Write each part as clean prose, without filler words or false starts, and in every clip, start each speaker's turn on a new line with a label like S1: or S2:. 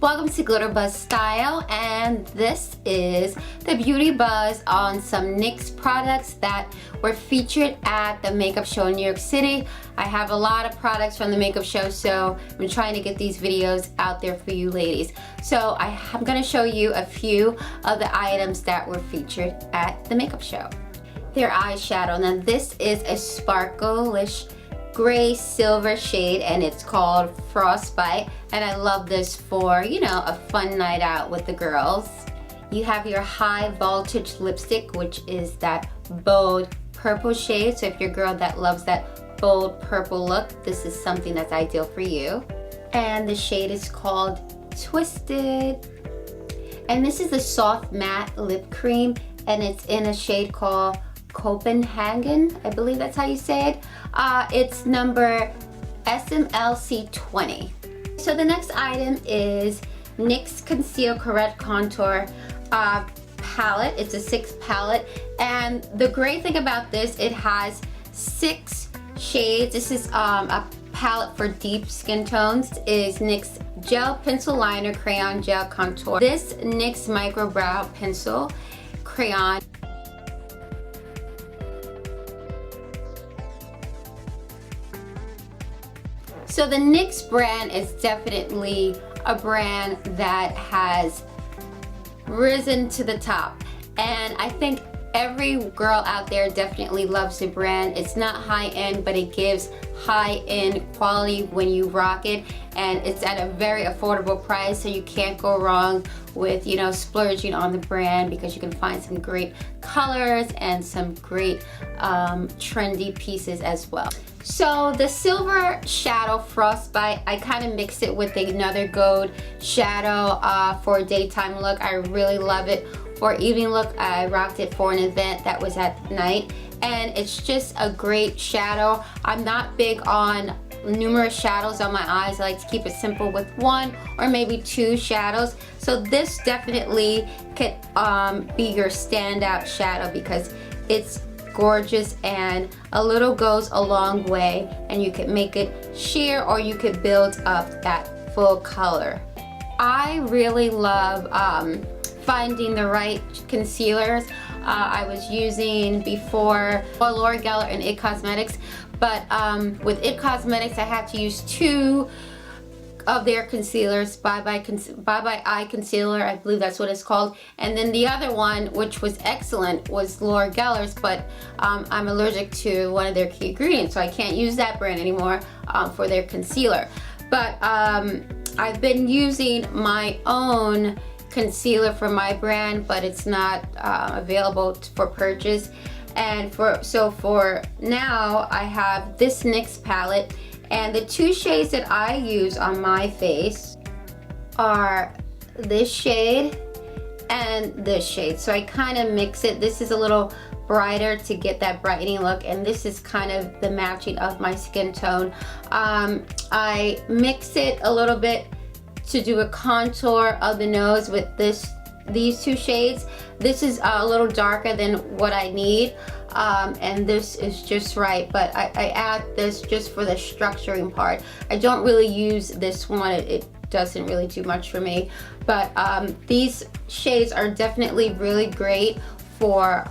S1: Welcome to Glitter Buzz Style, and this is the beauty buzz on some NYX products that were featured at the makeup show in New York City. I have a lot of products from the makeup show, so I'm trying to get these videos out there for you ladies. So I'm going to show you a few of the items that were featured at the makeup show. Their eyeshadow. Now this is a sparkle-ish gray silver shade and it's called Frostbite, and I love this for, you know, a fun night out with the girls. You have your high voltage lipstick, which is that bold purple shade, so if you're a girl that loves that bold purple look, this is something that's ideal for you. And the shade is called Twisted, and this is the soft matte lip cream, and it's in a shade called Copenhagen, I believe that's how you say it. It's number SMLC 20. So the next item is NYX Conceal Correct Contour palette. It's a 6 palette, and the great thing about this, it has 6 shades. This is a palette for deep skin tones. Is NYX Gel Pencil Liner Crayon Gel Contour. This NYX Micro Brow Pencil Crayon. So the NYX brand is definitely a brand that has risen to the top, and I think every girl out there definitely loves the brand. It's not high-end, but it gives high-end quality when you rock it, and it's at a very affordable price, so you can't go wrong with, you know, splurging on the brand, because you can find some great colors and some great trendy pieces as well. So the silver shadow Frostbite, I kind of mixed it with another gold shadow for a daytime look. I really love it. For evening look, I rocked it for an event that was at night, and it's just a great shadow. I'm not big on numerous shadows on my eyes. I like to keep it simple with 1 or maybe 2 shadows. So this definitely could be your standout shadow, because it's gorgeous and a little goes a long way, and you can make it sheer or you could build up that full color. I really love finding the right concealers. I was using before Laura Geller and IT Cosmetics, but with IT Cosmetics I had to use 2 of their concealers, Bye Bye Eye Concealer, I believe that's what it's called, and then the other one, which was excellent, was Laura Geller's, but I'm allergic to one of their key ingredients, so I can't use that brand anymore for their concealer. But I've been using my own concealer for my brand, but it's not available for purchase. And for now, I have this NYX palette, and the 2 shades that I use on my face are this shade and this shade. So I kind of mix it. This is a little brighter to get that brightening look, and this is kind of the matching of my skin tone. I mix it a little bit to do a contour of the nose with these 2 shades. This is a little darker than what I need, and this is just right, but I add this just for the structuring part. I don't really use this one. It doesn't really do much for me, but these shades are definitely really great for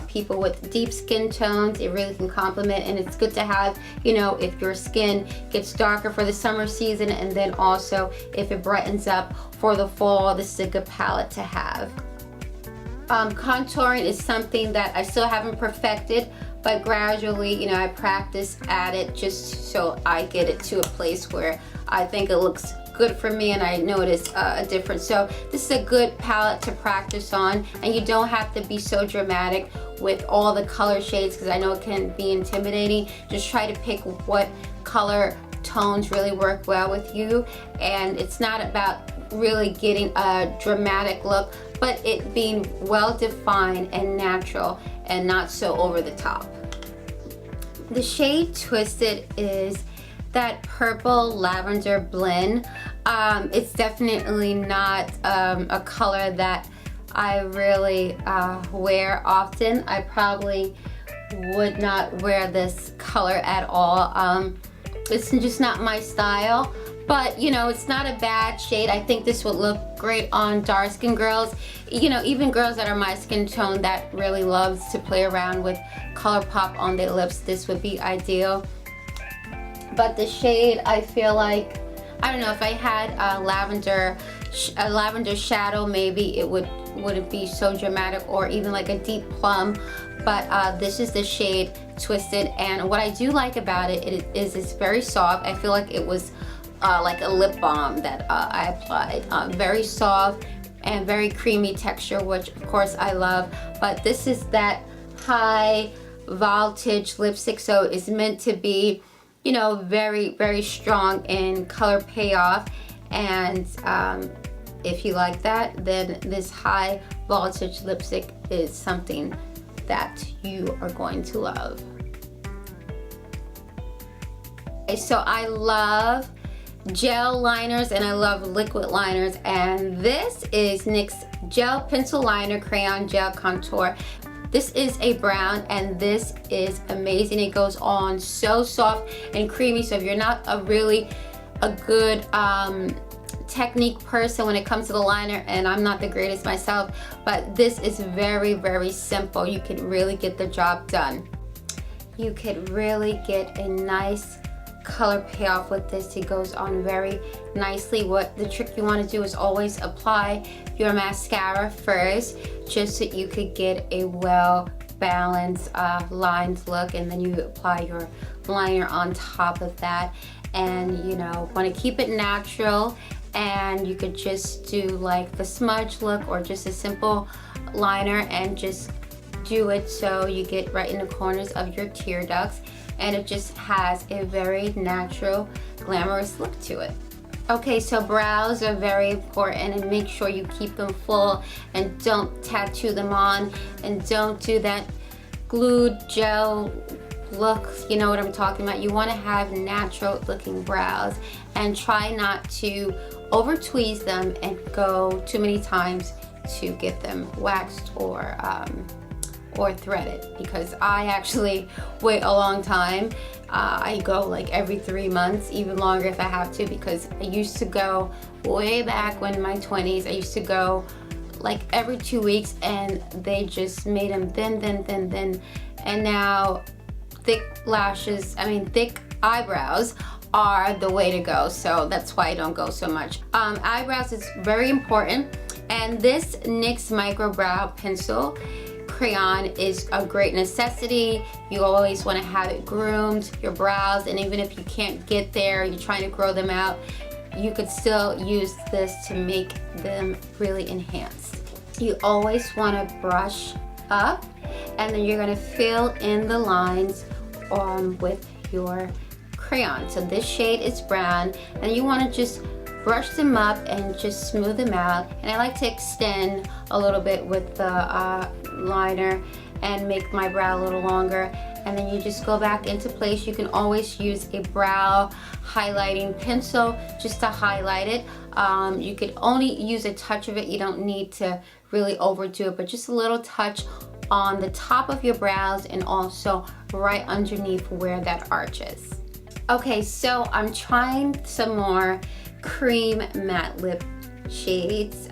S1: people with deep skin tones. It really can complement, and it's good to have, you know, if your skin gets darker for the summer season, and then also if it brightens up for the fall, this is a good palette to have. Contouring is something that I still haven't perfected, but gradually, you know, I practice at it just so I get it to a place where I think it looks good for me and I notice a difference. So this is a good palette to practice on, and you don't have to be so dramatic with all the color shades, because I know it can be intimidating. Just try to pick what color tones really work well with you, and it's not about really getting a dramatic look, but it being well defined and natural and not so over the top. The shade Twisted is that purple lavender blend. It's definitely not a color that I really wear often. I probably would not wear this color at all. It's just not my style, but you know, it's not a bad shade. I think this would look great on dark skin girls, you know, even girls that are my skin tone that really loves to play around with ColourPop on their lips. This would be ideal. But the shade, I feel like, I don't know, if I had a lavender shadow, maybe it wouldn't be so dramatic, or even like a deep plum. But this is the shade Twisted, and what I do like about it is it's very soft. I feel like it was like a lip balm that I applied. Very soft and very creamy texture, which of course I love. But this is that high voltage lipstick, so it's meant to be, you know, very, very strong in color payoff. And if you like that, then this high voltage lipstick is something that you are going to love. Okay, so I love gel liners and I love liquid liners, and this is NYX Gel Pencil Liner Crayon Gel Contour. This is a brown, and this is amazing. It goes on so soft and creamy, so if you're not a good technique person when it comes to the liner, and I'm not the greatest myself, but this is very, very simple. You can really get the job done. You could really get a nice color payoff with this. It goes on very nicely. What the trick you want to do is always apply your mascara first, just so you could get a well balanced lined look, and then you apply your liner on top of that. And you know, want to keep it natural, and you could just do like the smudge look or just a simple liner, and just do it so you get right in the corners of your tear ducts, and it just has a very natural, glamorous look to it. Okay, so brows are very important, and make sure you keep them full and don't tattoo them on, and don't do that glued gel look. You know what I'm talking about. You want to have natural looking brows, and try not to over tweeze them and go too many times to get them waxed or threaded, because I actually wait a long time. I go like every 3 months, even longer if I have to, because I used to go way back when in my 20s. I used to go like every 2 weeks, and they just made them thin, and now thick eyebrows are the way to go, so that's why I don't go so much. Eyebrows is very important, and this NYX Micro Brow Pencil Crayon is a great necessity. You always want to have it groomed, your brows, and even if you can't get there, you're trying to grow them out, you could still use this to make them really enhanced. You always want to brush up, and then you're going to fill in the lines with your crayon. So this shade is brown, and you want to just brush them up and just smooth them out. And I like to extend a little bit with the liner and make my brow a little longer, and then you just go back into place. You can always use a brow highlighting pencil just to highlight it. You could only use a touch of it. You don't need to really overdo it, but just a little touch on the top of your brows, and also right underneath where that arch is. Okay, so I'm trying some more cream matte lip shades.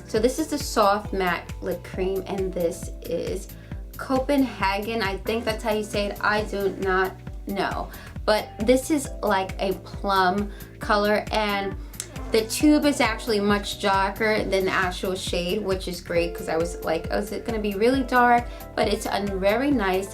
S1: So this is the soft matte lip cream, and this is Copenhagen. I think that's how you say it. I do not know, but this is like a plum color, and the tube is actually much darker than the actual shade, which is great, because I was like, oh, is it gonna be really dark? But it's a very nice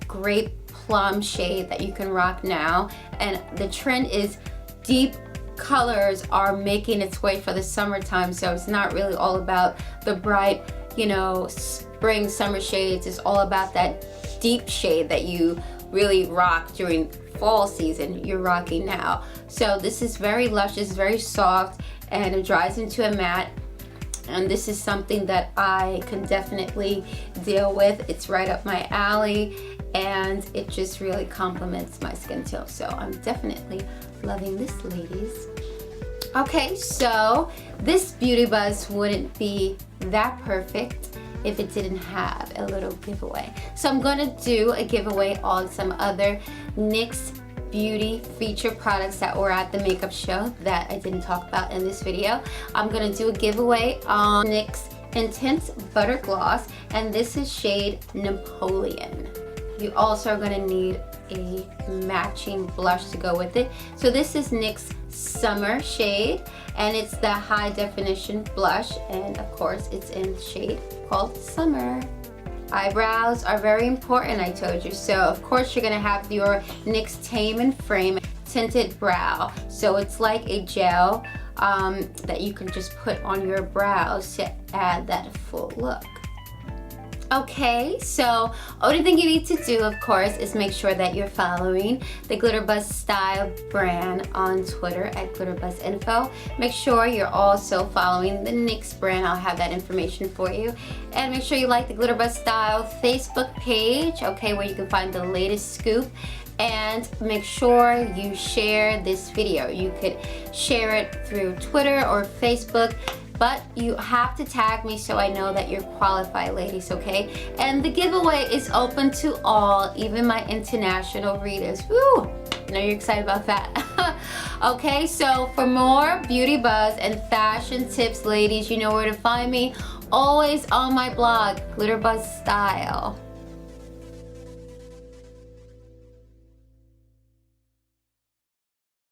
S1: grape plum shade that you can rock now. And the trend is deep colors are making its way for the summertime, so it's not really all about the bright, you know, spring summer shades. It's all about that deep shade that you really rock during fall season. You're rocking now. So this is very luscious, very soft, and it dries into a matte, and this is something that I can definitely deal with. It's right up my alley, and it just really complements my skin tone. So I'm definitely loving this, ladies. Okay, so this Beauty Buzz wouldn't be that perfect if it didn't have a little giveaway. So I'm gonna do a giveaway on some other NYX beauty feature products that were at the makeup show that I didn't talk about in this video. I'm gonna do a giveaway on NYX Intense Butter Gloss, and this is shade Napoleon. You also are gonna need a matching blush to go with it. So this is NYX Summer shade, and it's the high definition blush, and of course it's in the shade called Summer. Eyebrows are very important, I told you. So of course you're gonna have your NYX Tame and Frame tinted brow. So it's like a gel that you can just put on your brows to add that full look. Okay, so only thing you need to do, of course, is make sure that you're following the Glitterbuzz Style brand on Twitter at GlitterbuzZinfo. Make sure you're also following the NYX brand. I'll have that information for you. And make sure you like the Glitterbuzz Style Facebook page, okay, where you can find the latest scoop. And make sure you share this video. You could share it through Twitter or Facebook, but you have to tag me so I know that you're qualified, ladies, okay? And the giveaway is open to all, even my international readers. Woo! I know you're excited about that. Okay, so for more beauty buzz and fashion tips, ladies, you know where to find me. Always on my blog, Glitterbuzz Style.